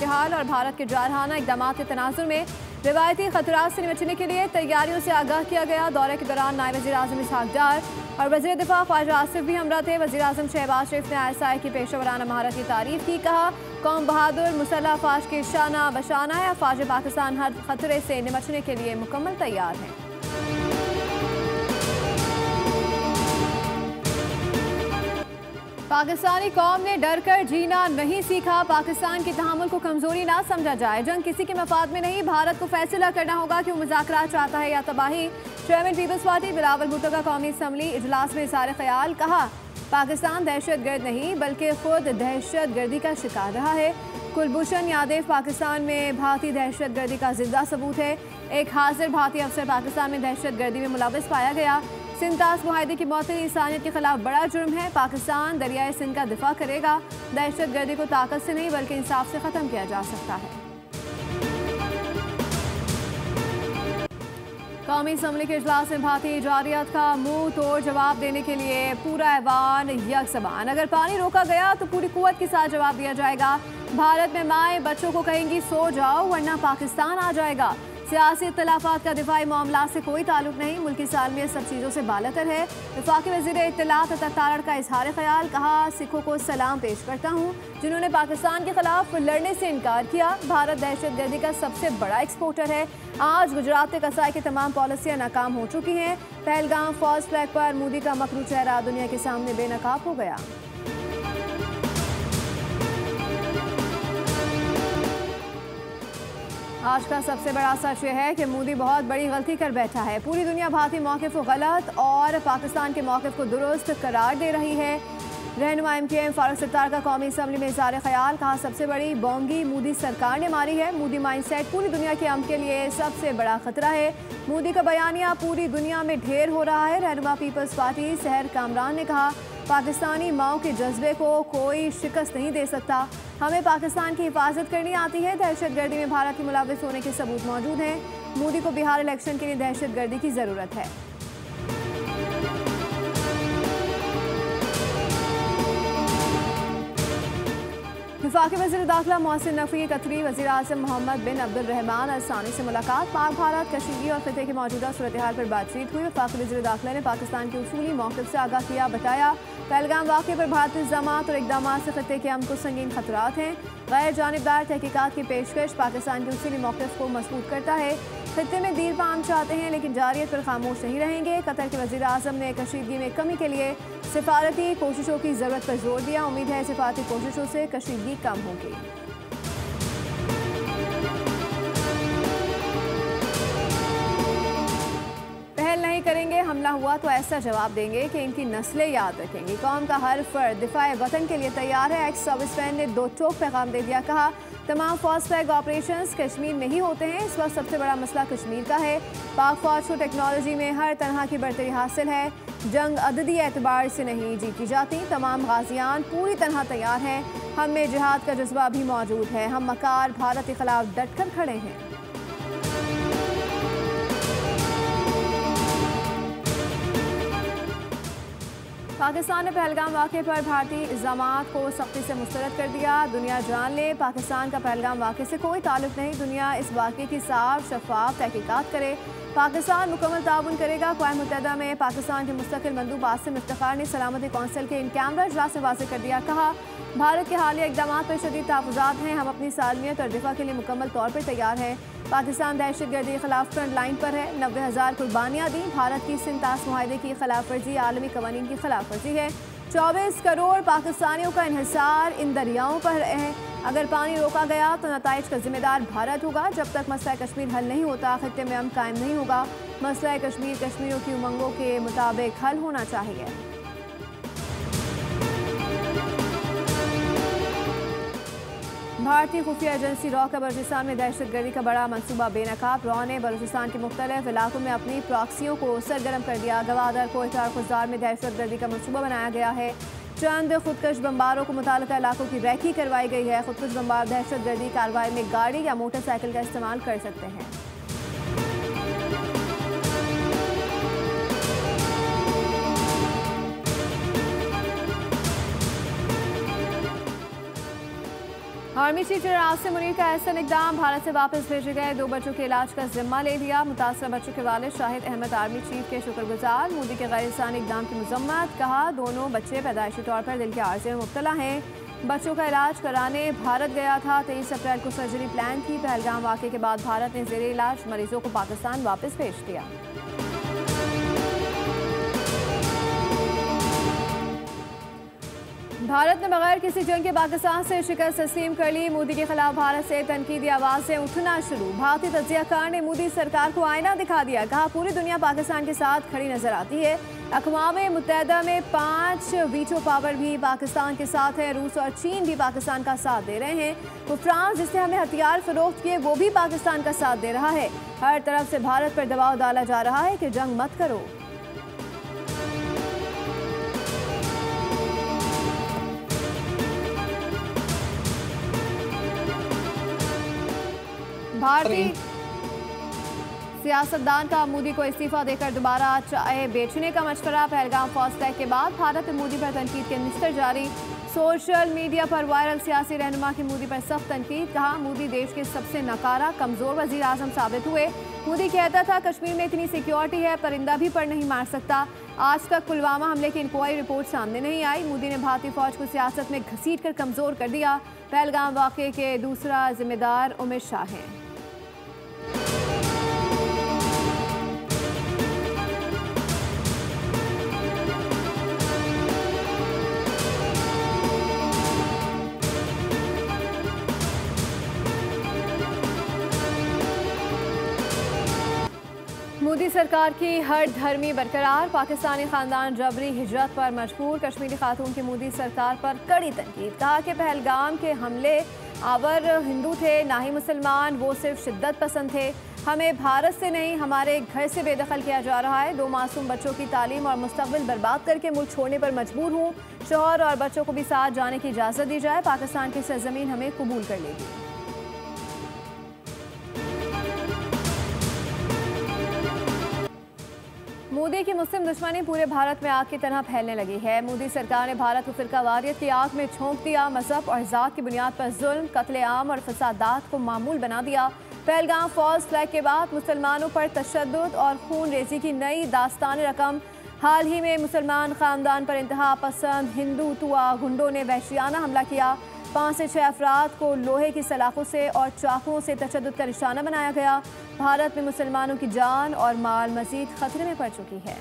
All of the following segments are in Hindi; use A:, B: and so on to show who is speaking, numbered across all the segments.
A: सूरत हाल और भारत के जारहाना इकदाम के तनाजुर में रिवायती खतरात से निपटने के लिए तैयारियों से आगाह किया गया। दौरे के दौरान नायब वज़ीर-ए-आज़म इसहाक डार और वज़ीर दिफा ख्वाजा आसिफ भी हमरा थे। वज़ीर-ए-आज़म शहबाज शरीफ ने ISI की पेशेवराना महारत की तारीफ की। कहा, कौम बहादुर मुसल्लह अफवाज के शाना बशाना है। अफवाज पाकिस्तान हर खतरे से निपटने के लिए मुकम्मल तैयार है। पाकिस्तानी कौम ने डर कर जीना नहीं सीखा। पाकिस्तान की तहम्मुल को कमजोरी ना समझा जाए। जंग किसी के मफाद में नहीं। भारत को फैसला करना होगा कि वो मुज़ाकरात चाहता है या तबाही। चेयरमैन पीपल्स पार्टी बिलावल भुट्टो का कौमी असम्बली इजलास में इज़हार ख्याल। कहा, पाकिस्तान दहशतगर्द नहीं बल्कि खुद दहशतगर्दी का शिकार रहा है। कुलभूषण यादव पाकिस्तान में भारतीय दहशतगर्दी का जिंदा सबूत है। एक हाजिर भारतीय अफसर पाकिस्तान में दहशतगर्दी में मुलव्वस पाया गया। सिंतास मुआहदे की मौत इंसानियत के खिलाफ बड़ा जुर्म है। पाकिस्तान दरियाए सिंध का दिफा करेगा। दहशतगर्दी को ताकत से नहीं बल्कि इंसाफ से ख़त्म किया जा सकता है। कौमी असम्बली के इजलास में भारतीय जारियत का मुंह तोड़ जवाब देने के लिए पूरा ऐवान यकसबान। अगर पानी रोका गया तो पूरी कुव्वत के साथ जवाब दिया जाएगा। भारत में माएँ बच्चों को कहेंगी सो जाओ वरना पाकिस्तान आ जाएगा। सियासी इख्तिलाफात का दिफाई मामला से कोई ताल्लुक नहीं। मुल्की सालमियत सब चीज़ों से बालतर है। वफाकी वज़ीर इत्तलात अता तारड़ का इजहार ख्याल। कहा, सिखों को सलाम पेश करता हूँ जिन्होंने पाकिस्तान के खिलाफ लड़ने से इनकार किया। भारत दहशतगर्दी का सबसे बड़ा एक्सपोर्टर है। आज गुजरात के कसाई की तमाम पॉलिसियाँ नाकाम हो चुकी हैं। पहलगाम फॉल्स फ्लैग पर मोदी का मकरू चेहरा दुनिया के सामने बेनकाब हो गया। आज का सबसे बड़ा सच यह है कि मोदी बहुत बड़ी गलती कर बैठा है। पूरी दुनिया भारतीय मौक़िफ़ को गलत और पाकिस्तान के मौक़िफ़ को दुरुस्त करार दे रही है। रहनुमा MKM फारूक सत्तार का कौमी असम्बली में इज़हार ख्याल। कहा, सबसे बड़ी बोंगी मोदी सरकार ने मारी है। मोदी माइंडसेट पूरी दुनिया के अमन के लिए सबसे बड़ा खतरा है। मोदी का बयानिया पूरी दुनिया में ढेर हो रहा है। रहनुमा पीपल्स पार्टी सहर कामरान ने कहा, पाकिस्तानी माओ के जज्बे को कोई शिकस्त नहीं दे सकता। हमें पाकिस्तान की हिफाजत करनी आती है। दहशतगर्दी में भारत के मुलव्वस होने के सबूत मौजूद हैं। मोदी को बिहार इलेक्शन के लिए दहशतगर्दी की ज़रूरत है। वफाकी वज़ीर दाखिला मोहसिन नकवी कतरी वज़ीर-ए-आज़म मोहम्मद बिन अब्दुल रहमान अल सानी से मुलाकात। पाक भारत कशीदगी और खिते की मौजूदा सूरत हाल पर बातचीत हुई। वफाकी वज़ीर दाखिला ने पाकिस्तान के उसूली मौक़िफ़ से आगाह किया। बताया, पहलगाम वाक़े पर भारतीय इल्ज़ामात और इक़दाम से खिते के अमन को संगीन खतरात हैं। गैर जानिबदार तहकीकात की पेशकश पाकिस्तान के उसूली मौक़िफ़ को मजबूत करता है। खिते में दीर पाम चाहते हैं लेकिन जारियत पर खामोश नहीं रहेंगे। कतर के वज़ीर-ए-आज़म ने कशीदगी में कमी के लिए सिफारती कोशिशों की ज़रूरत पर जोर दिया। उम्मीद है सिफारती कोशिशों से कशीदगी कम होगी। पहल नहीं करेंगे, हमला हुआ तो ऐसा जवाब देंगे कि इनकी नस्लें याद रखेंगी। कौम का हर फर्द दिफाए वतन के लिए तैयार है। एक्स सर्विसमैन ने दो टोक पैगाम दे दिया। कहा, तमाम फॉल्स फ्लैग ऑपरेशंस कश्मीर में ही होते हैं। इस वक्त सबसे बड़ा मसला कश्मीर का है। पाक फौज को टेक्नोलॉजी में हर तरह की बढ़तरी हासिल है। जंग अददी एतबार से नहीं जीती जाती। तमाम गाजियान पूरी तरह तैयार हैं। हम में जिहाद का जज्बा भी मौजूद है। हम मकार भारत के खिलाफ डट कर खड़े हैं। पाकिस्तान ने पहलगाम वाक़े पर भारतीय इल्ज़ामात को सख्ती से मुस्तरद कर दिया। दुनिया जान ले, पाकिस्तान का पहलगाम वाक़े से कोई ताल्लुक नहीं। दुनिया इस वाक़े की साफ शफाफ तहकीकात करे। पाकिस्तान मुकम्मल ताउन करेगा। अक़वाम मुत्तहिदा में पाकिस्तान के मुस्तक़िल मंदूब आसिम इफ्तिखार ने सलामती कौंसिल के इन कैमरा इजलास में वाज़ेह कर दिया। कहा, भारत के हालिया इक़दामात पर शदीद तहफ़्फ़ुज़ात हैं। हम अपनी सालमियत और दिफा के लिए मुकम्मल तौर पर तैयार हैं। पाकिस्तान दहशतगर्दी के खिलाफ फ्रंट लाइन पर है। 90,000 कुर्बानियाँ दी। भारत की सिंतास मुआहदे की खिलाफ वर्जी आलमी कवानीन की खिलाफ वर्जी है। 24 करोड़ पाकिस्तानियों का इन्हिसार इन दरियाओं पर है। अगर पानी रोका गया तो नताइज का जिम्मेदार भारत होगा। जब तक मसला कश्मीर हल नहीं होता खित्ते में अमन कायम नहीं होगा। मसला कश्मीर कश्मीरियों की उमंगों के मुताबिक हल होना चाहिए। भारतीय खुफिया एजेंसी रॉ का बलूचिस्तान में दहशतगर्दी का बड़ा मंसूबा बेनकाब। रॉ ने बलूचिस्तान के मुख्तलिफ इलाकों में अपनी प्रॉक्सियों को सरगर्म कर दिया। गवादर कोयटा और खुजदार में दहशतगर्दी का मंसूबा बनाया गया है। चंद खुदकश बम्बारों को मुताल्लिका इलाकों की रैकी करवाई गई है। खुदकश बम्बार दहशतगर्दी कार्रवाई में गाड़ी या मोटरसाइकिल का इस्तेमाल कर सकते हैं। Army chief general Asim Munir का ऐसा इकदाम, भारत से वापस भेजे गए 2 बच्चों के इलाज का जिम्मा ले लिया। मुतासरा बच्चों के वालिद शाहिद अहमद आर्मी चीफ के शुक्रगुजार। मोदी के गैर इंसानी इकदाम की मजम्मत, कहा दोनों बच्चे पैदाइशी तौर पर दिल के आर्जे में मुब्तला हैं। बच्चों का इलाज कराने भारत गया था। 23 अप्रैल को सर्जरी प्लान थी। पहलगाम वाक़े के बाद भारत ने ज़ेरे इलाज मरीजों को पाकिस्तान वापस भेज दिया। भारत ने बगैर किसी जंग के पाकिस्तान से शिकस्त तस्लीम कर ली। मोदी के खिलाफ भारत से तनकीदी आवाज़ें उठना शुरू। भारतीय तज्जियाकार ने मोदी सरकार को आईना दिखा दिया। कहा पूरी दुनिया पाकिस्तान के साथ खड़ी नजर आती है। अक़वाम मुत्तहिदा में 5 वीटो पावर भी पाकिस्तान के साथ है। रूस और चीन भी पाकिस्तान का साथ दे रहे हैं। तो फ्रांस जिससे हमें हथियार फरोख्त किए वो भी पाकिस्तान का साथ दे रहा है। हर तरफ से भारत पर दबाव डाला जा रहा है कि जंग मत करो। भारतीय सियासतदान का मोदी को इस्तीफा देकर दोबारा चाय बेचने का मशवरा। पहलगाम फौज अटैक के बाद भारत में मोदी पर तनकीद के निस्तर जारी। सोशल मीडिया पर वायरल सियासी रहनुमा की मोदी पर सख्त तनकीद। कहा मोदी देश के सबसे नकारा कमजोर वजीर आजम साबित हुए। मोदी कहता था कश्मीर में इतनी सिक्योरिटी है परिंदा भी पर नहीं मार सकता। आज तक पुलवामा हमले की इंक्वायरी रिपोर्ट सामने नहीं आई। मोदी ने भारतीय फौज को सियासत में घसीट कर कमजोर कर दिया। पहलगाम वाक़े के दूसरा जिम्मेदार अमित शाह हैं। मोदी सरकार की हर धर्मी बरकरार। पाकिस्तानी खानदान जबरी हिजरत पर मजबूर। कश्मीरी खातून की मोदी सरकार पर कड़ी तनकीद। कहा कि पहलगाम के हमले आवर हिंदू थे ना ही मुसलमान, वो सिर्फ शिद्दत पसंद थे। हमें भारत से नहीं हमारे घर से बेदखल किया जा रहा है। 2 मासूम बच्चों की तालीम और मुस्तकबिल बर्बाद करके मुल्क छोड़ने पर मजबूर हूँ। शौहर और बच्चों को भी साथ जाने की इजाज़त दी जाए। पाकिस्तान की सरजमीन हमें कबूल कर लेगी। मोदी की मुस्लिम दुश्मनी पूरे भारत में आग की तरह फैलने लगी है। मोदी सरकार ने भारत को फिरकावारियत की आग में झोंक दिया। मजहब और ज़ात की बुनियाद पर जुल्म, कत्लेआम और फसादात को मामूल बना दिया। पहलगाम फौज फ्लैग के बाद मुसलमानों पर तशद्दुद और खून रेजी की नई दास्तान रकम। हाल ही में मुसलमान खानदान पर इंतहा पसंद हिंदू तुआ गुंडों ने वहशियाना हमला किया। 5 से 6 अफराद को लोहे की सलाखों से और चाकुओं से तशद्दुद का निशाना बनाया गया। भारत में मुसलमानों की जान और माल मजीद खतरे में पड़ चुकी है।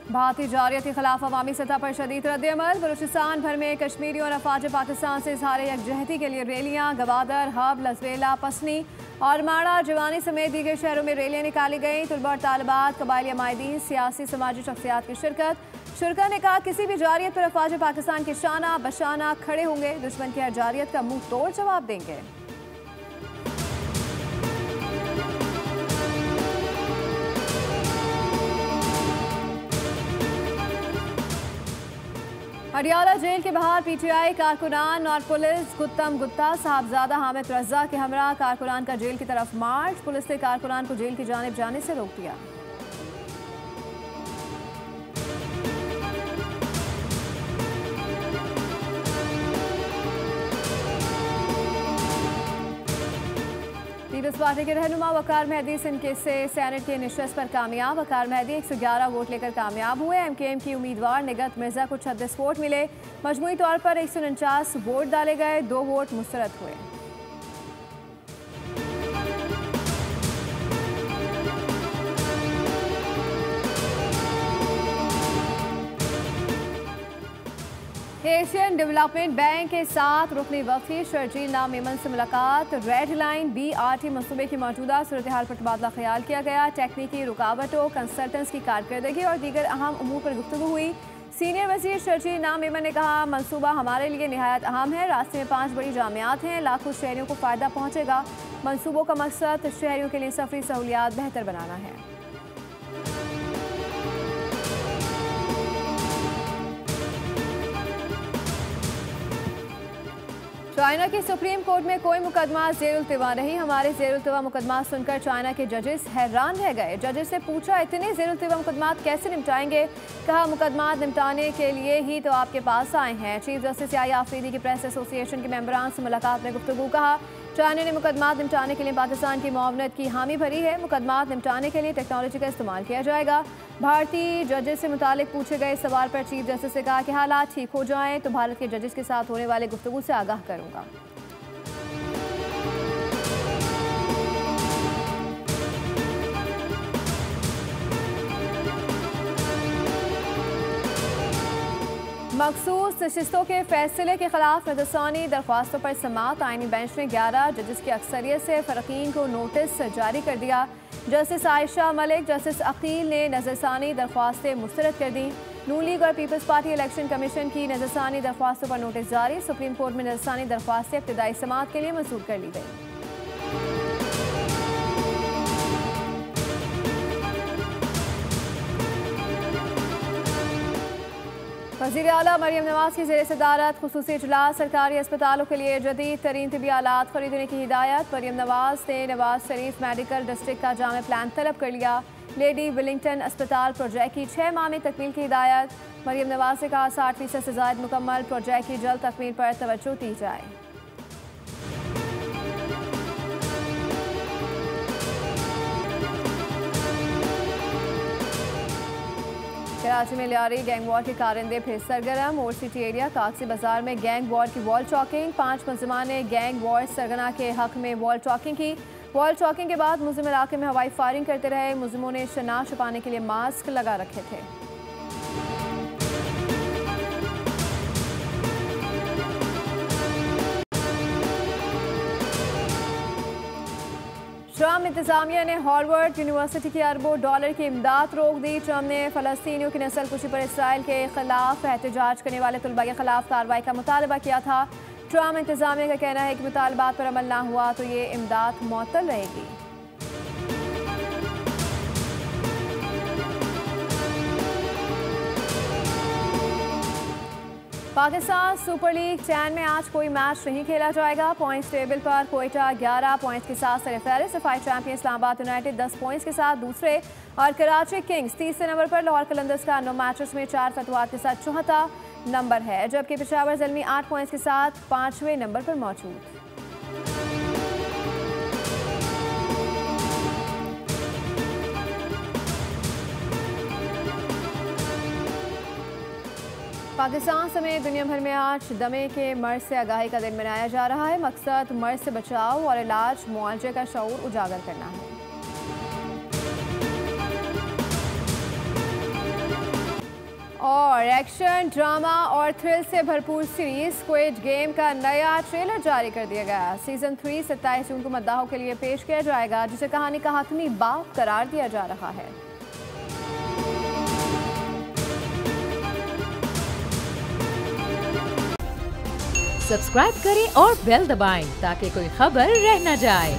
A: भारतीय जारियत के खिलाफ अवामी सतह पर शदीद रद्द-ए-अमल। बलूचिस्तान भर में कश्मीरियों और अफवाज पाकिस्तान से इजहार यकजहती के लिए रैलियां। गवादर, हब, लसवेला, पसनी और माड़ा, जवानी समेत दीगर शहरों में रैलियां निकाली गई। तलबा और तालिबात, कबायली माहिदीन, सियासी समाजी शख्सियात की शिरकत। शुरका ने कहा किसी भी जारियत पर अफवाज पाकिस्तान के शाना बशाना खड़े होंगे। दुश्मन की हर जारियत का मुंह तोड़ जवाब देंगे। हडियाला जेल के बाहर पीटीआई कारकुनान और पुलिस गुत्तम गुत्ता। साहबजादा हामिद रजा के हमरा कारकुनान का जेल की तरफ मार्च। पुलिस ने कारकुनान को जेल की जानिब जाने से रोक दिया। पीपल्स पार्टी के रहनुमा वकार मेहदी सिंध से सेनेट के निशस्त पर कामयाब। वकार मेहदी 111 वोट लेकर कामयाब हुए। एमकेएम की उम्मीदवार निगत मिर्जा को 36 वोट मिले। मजमूई तौर पर 149 वोट डाले गए, 2 वोट मुस्तरद हुए। एशियन डेवलपमेंट बैंक के साथ रुकनी वफी शर्जील नाम मेमन से मुलाकात। रेड लाइन BRT मंसूबे की मौजूदा सूरत हाल पर तबादला ख्याल किया गया। टेक्निकी रुकावटों, कंसल्टेंट्स की कारकर्दगी और दीगर अहम उमूर पर गुफ्तगू हुई। सीनियर वजीर शर्जील नाम मेमन ने कहा मंसूबा हमारे लिए निहायत अहम है। रास्ते में 5 बड़ी जामियात हैं, लाखों शहरियों को फ़ायदा पहुँचेगा। मंसूबों का मकसद शहरियों के लिए सफरी सहूलियात बेहतर बनाना है। चाइना की सुप्रीम कोर्ट में कोई मुकदमा ज़ेर-उल-तिवा नहीं। हमारे ज़ेर-उल-तिवा मुकदमा सुनकर चाइना के जजेस हैरान रह गए। जजेस से पूछा, इतने ज़ेर-उल-तिवा मुकदमात कैसे निपटाएंगे? कहा, मुकदमात निपटाने के लिए ही तो आपके पास आए हैं। चीफ जस्टिस याह्या अफरीदी की प्रेस एसोसिएशन के मेंबरान से मुलाकात में गुफ्तगू। कहा, चाइना ने मुकदमात निपटाने के लिए पाकिस्तान की मुआवनत की हामी भरी है। मुकदमात निपटाने के लिए टेक्नोलॉजी का इस्तेमाल किया जाएगा। भारतीय जजेस से मुतालिक पूछे गए सवाल पर चीफ जस्टिस ने कहा कि हालात ठीक हो जाएं तो भारत के जजेस के साथ होने वाले गुफ्तगू से आगाह करूंगा। मखसूस नशिस्तों के फैसले के खिलाफ नजरसानी दरख्वास्तों पर समाअत। आईनी बेंच ने 11 जजेस की अक्सरियत से फ़रक़ीन को नोटिस जारी कर दिया। जस्टिस आयशा मलिक, जस्टिस अकील ने नजरसानी दरख्वास्तें मुस्तरद कर दी। नून लीग और पीपल्स पार्टी इलेक्शन कमीशन की नजरसानी दरख्वास्तों पर नोटिस जारी। सुप्रीम कोर्ट में नजरसानी दरख्वास्तें इब्तिदाई समाअत के लिए मंजूर कर ली गई। वज़ीर आला मरियम नवाज की ज़ेर सदारत खुसूसी इजलास। सरकारी अस्पतालों के लिए जदीद तरीन तिबी आलात खरीदने की हिदायत। मरियम नवाज ने नवाज शरीफ मेडिकल डिस्ट्रिक्ट का जामे प्लान तलब कर लिया। लेडी विलिंगटन अस्पताल प्रोजेक्ट की 6 माह में तकमील की हिदायत। मरियम नवाज ने कहा, 60% से ज़ायद मुकम्मल प्रोजेक्ट की जल्द तकमील पर तवज्जो दी जाए। कराची में लियारी गैंग वॉर के कारिंदे फिर सरगर्म। ओल्ड सिटी एरिया कागसी बाजार में गैंग वॉर की वॉल चॉकिंग। 5 मुलजिमान ने गैंग वॉर सरगना के हक में वॉल चॉकिंग की। वॉल चॉकिंग के बाद मुलजिम इलाके में हवाई फायरिंग करते रहे। मुलजिमों ने शनाख्त छुपाने के लिए मास्क लगा रखे थे। ट्रम्प इंतजामिया ने हार्वर्ड यूनिवर्सिटी की अरबों डॉलर की इमदाद रोक दी। ट्रम्प ने फ़लस्तीनियों की नस्लकुशी पर इसराइल के खिलाफ एहतजाज करने वाले तलबा के खिलाफ कार्रवाई का मुतालबा किया था। ट्रम्प इंतजामिया का कहना है कि मुतालबात पर अमल ना हुआ तो ये इमदाद मुअत्तल रहेगी। पाकिस्तान सुपर लीग चैन में आज कोई मैच नहीं खेला जाएगा। पॉइंट्स टेबल पर कोयटा 11 पॉइंट्स के साथ सरफहरिस्त है। 5 चैंपियन इस्लामाबाद यूनाइटेड 10 पॉइंट्स के साथ दूसरे और कराची किंग्स 30 नंबर पर। लाहौर कलंदर्स का 9 मैचेस में 4 फतवात के साथ 74 नंबर है, जबकि पेशावर ज़ल्मी 8 पॉइंट्स के साथ 5वें नंबर पर मौजूद। पाकिस्तान समेत दुनिया भर में आज दमे के मर्ज से आगाही का दिन मनाया जा रहा है। मकसद मर्ज से बचाव और इलाज मुआवजे का शऊर उजागर करना है। और एक्शन, ड्रामा और थ्रिल से भरपूर सीरीज स्क्विड गेम का नया ट्रेलर जारी कर दिया गया। सीजन 3 27 जून को मद्दाहों के लिए पेश किया जाएगा, जिसे कहानी का हतमी बाप करार दिया जा रहा है।
B: सब्सक्राइब करें और बेल दबाएं ताकि कोई खबर रह न जाए।